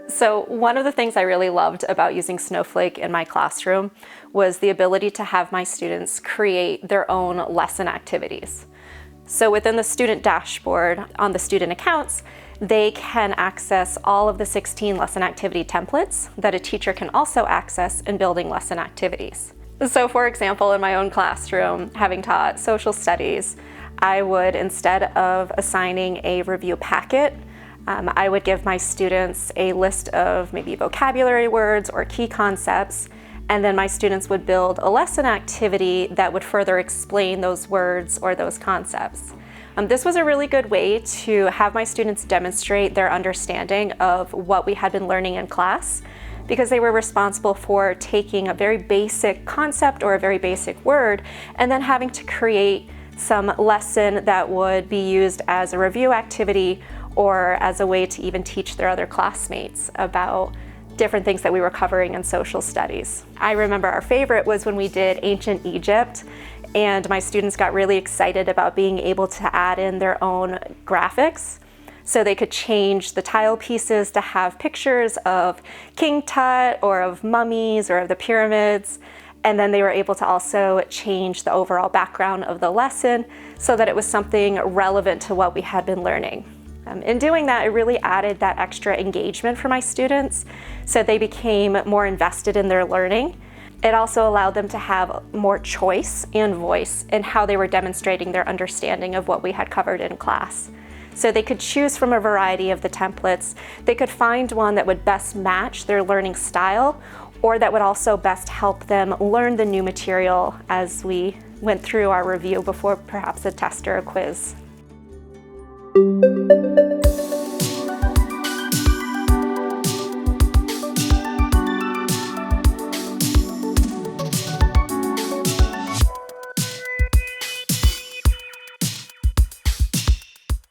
So one of the things I really loved about using Snowflake in my classroom was the ability to have my students create their own lesson activities. So within the student dashboard on the student accounts, they can access all of the 16 lesson activity templates that a teacher can also access in building lesson activities. So for example, in my own classroom, having taught social studies, I would, instead of assigning a review packet, I would give my students a list of maybe vocabulary words or key concepts, and then my students would build a lesson activity that would further explain those words or those concepts. This was a really good way to have my students demonstrate their understanding of what we had been learning in class, because they were responsible for taking a very basic concept or a very basic word and then having to create some lesson that would be used as a review activity or as a way to even teach their other classmates about different things that we were covering in social studies. I remember our favorite was when we did ancient Egypt, and my students got really excited about being able to add in their own graphics. So they could change the tile pieces to have pictures of King Tut or of mummies or of the pyramids. And then they were able to also change the overall background of the lesson so that it was something relevant to what we had been learning. In doing that, it really added that extra engagement for my students, so they became more invested in their learning. It also allowed them to have more choice and voice in how they were demonstrating their understanding of what we had covered in class. So they could choose from a variety of the templates. They could find one that would best match their learning style, or that would also best help them learn the new material as we went through our review before perhaps a test or a quiz.